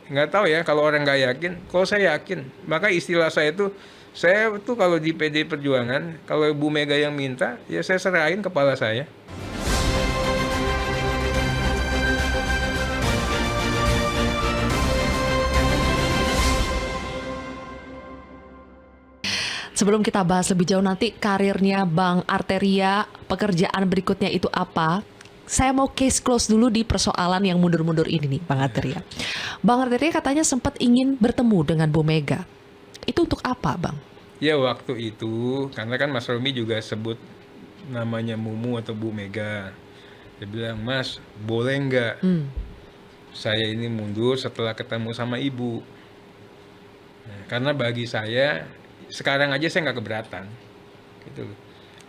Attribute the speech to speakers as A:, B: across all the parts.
A: nggak tahu ya kalau orang nggak yakin. Kalau saya yakin, maka istilah saya tuh kalau di PD Perjuangan, kalau Bu Mega yang minta, ya saya serahin kepala saya.
B: Sebelum kita bahas lebih jauh nanti karirnya Bang Arteria, pekerjaan berikutnya itu apa, saya mau case close dulu di persoalan yang mundur-mundur ini nih, Bang Arteria. Bang Arteria katanya sempat ingin bertemu dengan Bu Mega. Itu untuk apa, Bang?
A: Ya waktu itu, karena kan Mas Romi juga sebut namanya Mumu atau Bu Mega. Dia bilang, Mas, boleh nggak saya ini mundur setelah ketemu sama Ibu? Nah, karena bagi saya, sekarang aja saya nggak keberatan. Gitu loh.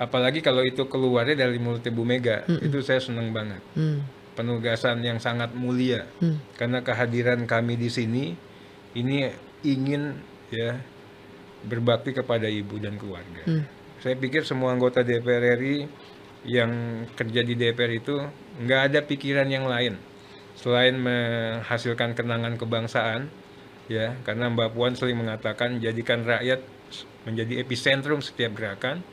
A: Apalagi kalau itu keluarnya dari mulutnya Bu Mega, itu saya senang banget. Penugasan yang sangat mulia. Karena kehadiran kami di sini, ini ingin ya berbakti kepada Ibu dan keluarga. Saya pikir semua anggota DPR RI yang kerja di DPR itu nggak ada pikiran yang lain selain menghasilkan kenangan kebangsaan, ya, karena Mbak Puan sering mengatakan jadikan rakyat menjadi epicentrum setiap gerakan.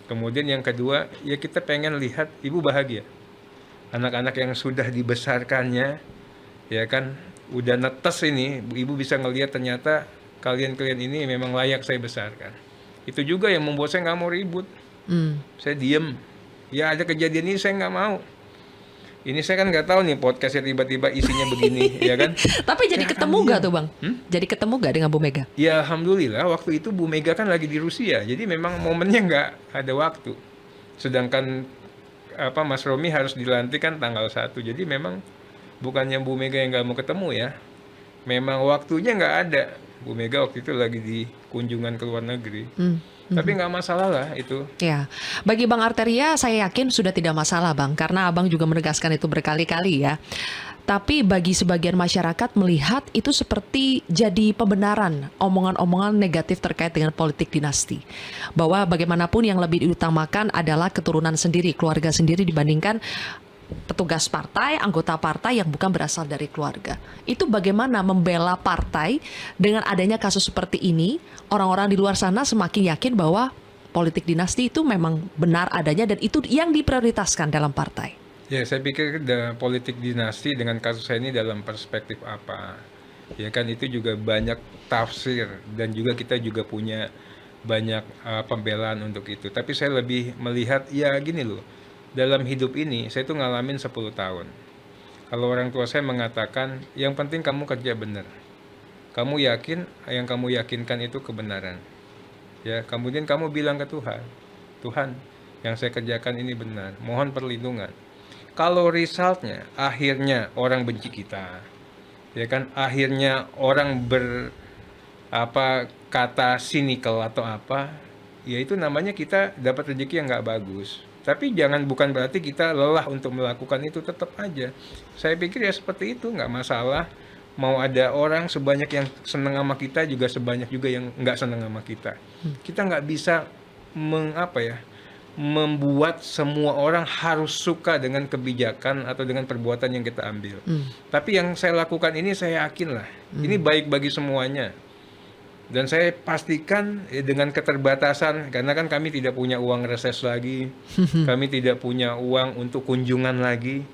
A: Kemudian yang kedua, ya kita pengen lihat Ibu bahagia. Anak-anak yang sudah dibesarkannya, ya kan, udah netes ini, Ibu bisa ngelihat ternyata kalian-kalian ini memang layak saya besarkan. Itu juga yang membuat saya nggak mau ribut. Saya diem. Ya ada kejadian ini saya nggak mau. Ini saya kan nggak tahu nih podcastnya tiba-tiba isinya begini, ya kan?
B: Tapi jadi
A: Saya
B: ketemu
A: akan
B: nggak
A: diem.
B: tuh, Bang? Jadi ketemu nggak dengan Bu Mega?
A: Ya alhamdulillah waktu itu Bu Mega kan lagi di Rusia, jadi memang momennya nggak ada waktu. Sedangkan Mas Romi harus dilantik kan tanggal 1, jadi memang bukannya Bu Mega yang nggak mau ketemu ya, memang waktunya nggak ada. Bu Mega waktu itu lagi di kunjungan ke luar negeri, tapi nggak masalah lah itu.
B: Ya, bagi Bang Arteria saya yakin sudah tidak masalah, Bang, karena Abang juga menegaskan itu berkali-kali ya. Tapi bagi sebagian masyarakat melihat itu seperti jadi pembenaran omongan-omongan negatif terkait dengan politik dinasti. Bahwa bagaimanapun yang lebih diutamakan adalah keturunan sendiri, keluarga sendiri dibandingkan petugas partai, anggota partai yang bukan berasal dari keluarga. Itu bagaimana membela partai dengan adanya kasus seperti ini, orang-orang di luar sana semakin yakin bahwa politik dinasti itu memang benar adanya dan itu yang diprioritaskan dalam partai.
A: Ya, saya pikir politik dinasti dengan kasus saya ini dalam perspektif apa? Ya kan itu juga banyak tafsir dan juga kita juga punya banyak pembelaan untuk itu. Tapi saya lebih melihat ya gini loh. Dalam hidup ini saya tuh ngalamin 10 tahun. Kalau orang tua saya mengatakan yang penting kamu kerja benar. Kamu yakin yang kamu yakinkan itu kebenaran. Ya, kemudian kamu bilang ke Tuhan, Tuhan, yang saya kerjakan ini benar. Mohon perlindungan. Kalau resultnya akhirnya orang benci kita, ya kan, akhirnya orang kata cynical atau apa, ya itu namanya kita dapat rezeki yang nggak bagus. Tapi bukan berarti kita lelah untuk melakukan itu, tetap aja. Saya pikir ya seperti itu, nggak masalah. Mau ada orang sebanyak yang senang sama kita juga sebanyak juga yang nggak senang sama kita. Kita nggak bisa membuat semua orang harus suka dengan kebijakan atau dengan perbuatan yang kita ambil. Tapi yang saya lakukan ini saya yakin lah, ini baik bagi semuanya. Dan saya pastikan dengan keterbatasan, karena kan kami tidak punya uang reses lagi, kami tidak punya uang untuk kunjungan lagi.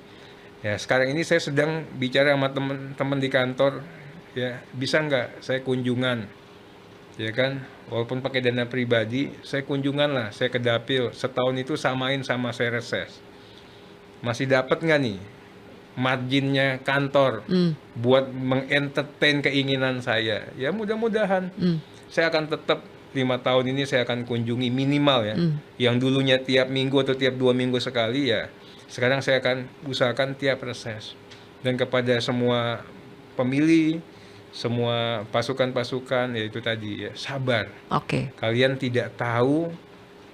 A: Ya sekarang ini saya sedang bicara sama teman-teman di kantor, ya bisa nggak saya kunjungan, ya kan? Walaupun pakai dana pribadi, saya kunjungan lah, saya ke dapil, setahun itu samain sama saya reses. Masih dapat nggak nih marginnya kantor buat mengentertain keinginan saya? Ya mudah-mudahan saya akan tetap 5 tahun ini saya akan kunjungi minimal ya. Yang dulunya tiap minggu atau tiap 2 minggu sekali, ya sekarang saya akan usahakan tiap reses. Dan kepada semua pemilih, semua pasukan-pasukan, yaitu tadi ya, sabar.
B: Oke.
A: Kalian tidak tahu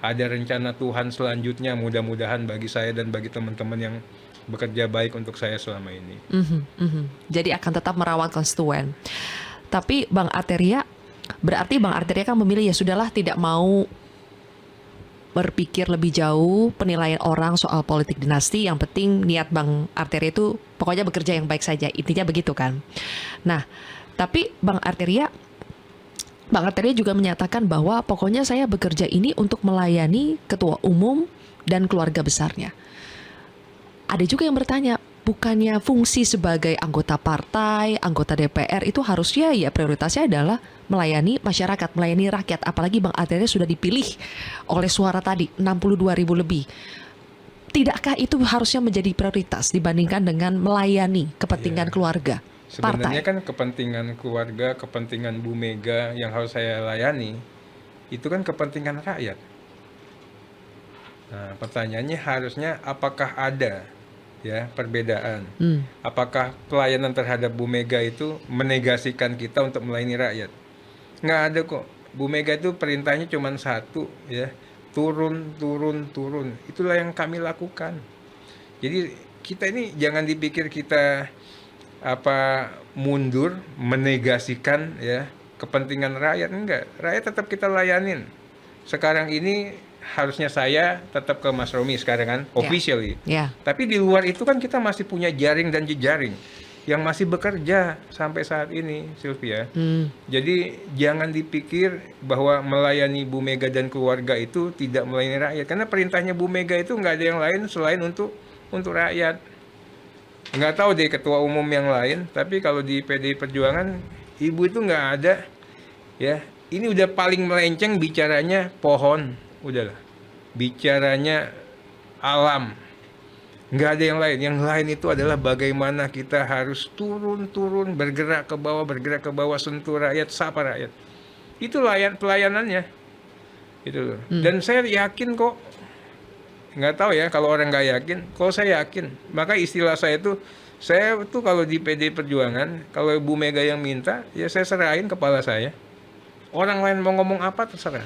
A: ada rencana Tuhan selanjutnya, mudah-mudahan bagi saya dan bagi teman-teman yang bekerja baik untuk saya selama ini.
B: Jadi akan tetap merawat konstituen. Tapi Bang Arteria, berarti Bang Arteria kan memilih ya sudahlah tidak mau berpikir lebih jauh penilaian orang soal politik dinasti. Yang penting niat Bang Arteria itu pokoknya bekerja yang baik saja. Intinya begitu kan. Nah, tapi Bang Arteria juga menyatakan bahwa pokoknya saya bekerja ini untuk melayani ketua umum dan keluarga besarnya. Ada juga yang bertanya, bukannya fungsi sebagai anggota partai, anggota DPR itu harusnya ya prioritasnya adalah melayani masyarakat, melayani rakyat. Apalagi Bang Arteria sudah dipilih oleh suara tadi 62.000 lebih. Tidakkah itu harusnya menjadi prioritas dibandingkan dengan melayani kepentingan keluarga?
A: Sebenarnya
B: Partai.
A: kan kepentingan keluarga, kepentingan Bu Mega yang harus saya layani, itu kan kepentingan rakyat. Nah, pertanyaannya harusnya apakah ada ya perbedaan? Apakah pelayanan terhadap Bu Mega itu menegasikan kita untuk melayani rakyat? Nggak ada kok. Bu Mega itu perintahnya cuma satu ya, turun, turun, turun. Itulah yang kami lakukan. Jadi kita ini jangan dipikir kita mundur menegasikan ya kepentingan rakyat, enggak. Rakyat tetap kita layanin. Sekarang ini harusnya saya tetap ke Mas Romi sekarang kan, officially. Tapi di luar itu kan kita masih punya jaring dan jejaring yang masih bekerja sampai saat ini, Sylvia. Jadi jangan dipikir bahwa melayani Bu Mega dan keluarga itu tidak melayani rakyat, karena perintahnya Bu Mega itu nggak ada yang lain selain untuk rakyat. Nggak tahu deh ketua umum yang lain, tapi kalau di PDI Perjuangan ibu itu nggak ada ya. Ini udah paling melenceng, bicaranya pohon, udahlah, bicaranya alam, nggak ada yang lain. Yang lain itu adalah bagaimana kita harus turun-turun, bergerak ke bawah, sentuh rakyat, sapa rakyat. Itu pelayanannya, itu loh. Dan saya yakin kok, nggak tahu ya kalau orang nggak yakin, kalau saya yakin. Maka istilah saya tuh kalau di PDI Perjuangan, kalau Bu Mega yang minta, ya saya serahin kepala saya. Orang lain mau ngomong apa terserah.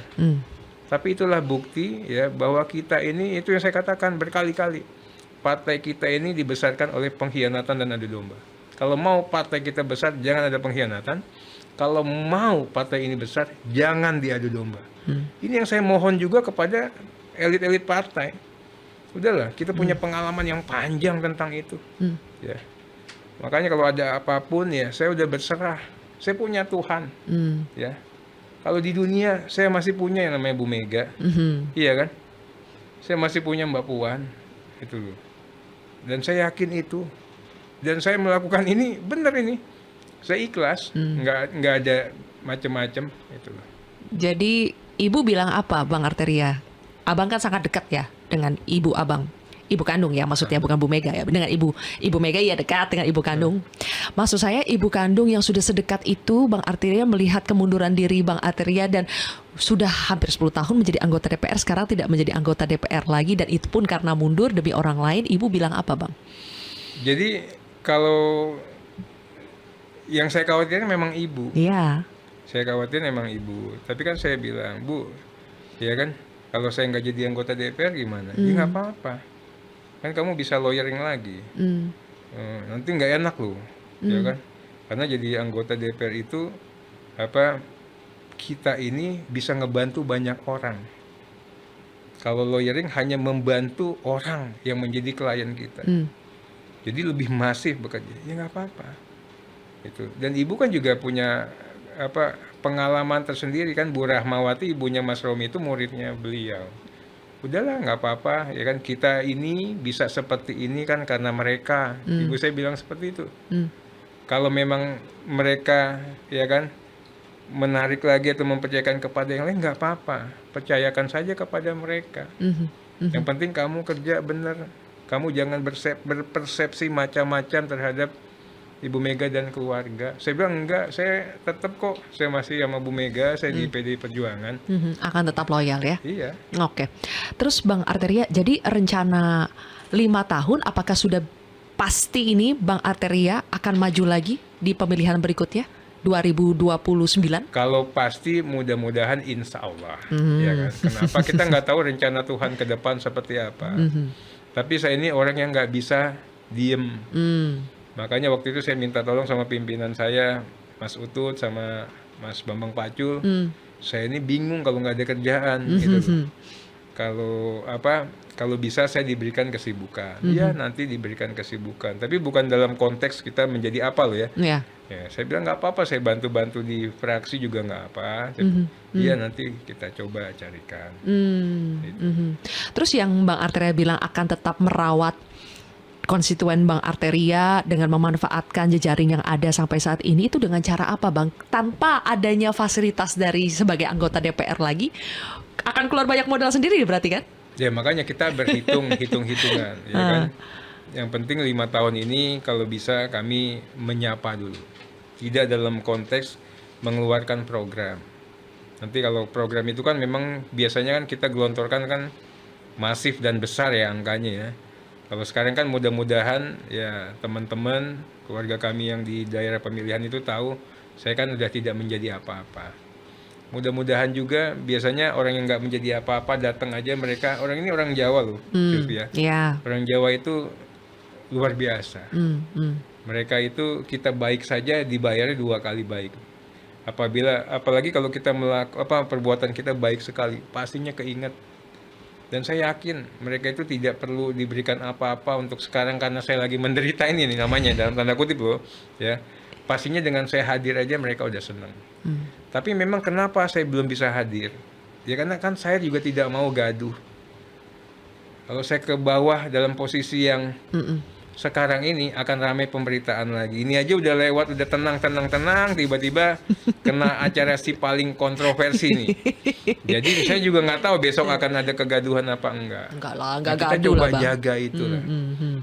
A: Tapi itulah bukti ya bahwa kita ini, itu yang saya katakan berkali-kali, partai kita ini dibesarkan oleh pengkhianatan dan adu domba. Kalau mau partai kita besar, jangan ada pengkhianatan. Kalau mau partai ini besar, jangan diadu domba. Ini yang saya mohon juga kepada elit-elit partai. Udahlah, kita punya pengalaman yang panjang tentang itu. Ya. Makanya kalau ada apapun ya, saya udah berserah. Saya punya Tuhan. Ya. Kalau di dunia, saya masih punya yang namanya Bu Mega. Iya kan? Saya masih punya Mbak Puan. Itu loh. Dan saya yakin itu. Dan saya melakukan ini, benar ini. Saya ikhlas. Nggak ada macam-macam. Itu loh.
B: Jadi, Ibu bilang apa, Bang Arteria? Abang kan sangat dekat ya dengan ibu abang. Ibu kandung ya maksudnya, bukan Bu Mega ya. Dengan ibu Mega ya dekat dengan ibu kandung. Maksud saya ibu kandung yang sudah sedekat itu, Bang Arteria melihat kemunduran diri Bang Arteria dan sudah hampir 10 tahun menjadi anggota DPR, sekarang tidak menjadi anggota DPR lagi, dan itu pun karena mundur demi orang lain. Ibu bilang apa, Bang?
A: Jadi kalau yang saya khawatirkan memang ibu.
B: Iya.
A: Saya khawatir memang ibu. Tapi kan saya bilang, Bu, ya kan, kalau saya nggak jadi anggota DPR gimana? Ya nggak apa-apa. Kan kamu bisa lawyering lagi. Nanti nggak enak loh, ya kan? Karena jadi anggota DPR itu kita ini bisa ngebantu banyak orang. Kalau lawyering hanya membantu orang yang menjadi klien kita. Jadi lebih masif bekerja. Ya nggak apa-apa. Itu. Dan ibu kan juga punya pengalaman tersendiri kan. Bu Rahmawati, ibunya Mas Romi, itu muridnya beliau. Udahlah, nggak apa-apa ya kan, kita ini bisa seperti ini kan karena mereka. Ibu saya bilang seperti itu. Kalau memang mereka ya kan menarik lagi atau mempercayakan kepada yang lain, nggak apa-apa, percayakan saja kepada mereka. Yang penting kamu kerja benar, kamu jangan berpersepsi macam-macam terhadap Ibu Mega dan keluarga. Saya bilang enggak, saya tetap kok, saya masih sama Bu Mega, saya di PDI Perjuangan.
B: Akan tetap loyal ya?
A: Iya.
B: Oke. Terus Bang Arteria, jadi rencana 5 tahun, apakah sudah pasti ini Bang Arteria akan maju lagi di pemilihan berikutnya 2029?
A: Kalau pasti mudah-mudahan insya Allah. Ya kan? Kenapa? Kita nggak tahu rencana Tuhan ke depan seperti apa. Tapi saya ini orang yang nggak bisa diem. Makanya waktu itu saya minta tolong sama pimpinan saya, Mas Utut sama Mas Bambang Pacul. Saya ini bingung kalau nggak ada kerjaan. Gitu loh. kalau bisa saya diberikan kesibukan. Ya nanti diberikan kesibukan. Tapi bukan dalam konteks kita menjadi apa loh ya.
B: Ya.
A: Ya, saya bilang nggak apa-apa, saya bantu-bantu di fraksi juga nggak apa. Iya nanti kita coba carikan.
B: Terus yang Bang Arteria bilang akan tetap merawat konstituen Bang Arteria dengan memanfaatkan jejaring yang ada sampai saat ini, itu dengan cara apa Bang? Tanpa adanya fasilitas dari sebagai anggota DPR lagi, akan keluar banyak modal sendiri berarti kan?
A: Ya makanya kita hitung-hitungan, ya kan. Yang penting 5 tahun ini kalau bisa kami menyapa dulu. Tidak dalam konteks mengeluarkan program. Nanti kalau program itu kan memang biasanya kan kita gelontorkan kan masif dan besar ya angkanya ya. Kalau sekarang kan mudah-mudahan ya teman-teman keluarga kami yang di daerah pemilihan itu tahu saya kan udah tidak menjadi apa-apa. Mudah-mudahan juga biasanya orang yang nggak menjadi apa-apa datang aja mereka, orang ini orang Jawa loh, Sylvia.
B: Ya.
A: Orang Jawa itu luar biasa. Mereka itu kita baik saja dibayarnya 2 kali baik. Apalagi kalau kita perbuatan kita baik sekali, pastinya keinget. Dan saya yakin mereka itu tidak perlu diberikan apa-apa untuk sekarang karena saya lagi menderita ini nih namanya dalam tanda kutip loh, ya. Pastinya dengan saya hadir aja mereka udah senang. Tapi memang kenapa saya belum bisa hadir? Ya karena kan saya juga tidak mau gaduh. Kalau saya ke bawah dalam posisi yang sekarang ini akan ramai pemberitaan lagi. Ini aja udah lewat, udah tenang, tiba-tiba kena acara si paling kontroversi nih. Jadi saya juga nggak tahu besok akan ada kegaduhan apa enggak.
B: Enggak lah, enggak
A: Nah, kita
B: gaduh
A: coba
B: lah Bang.
A: jaga itu lah.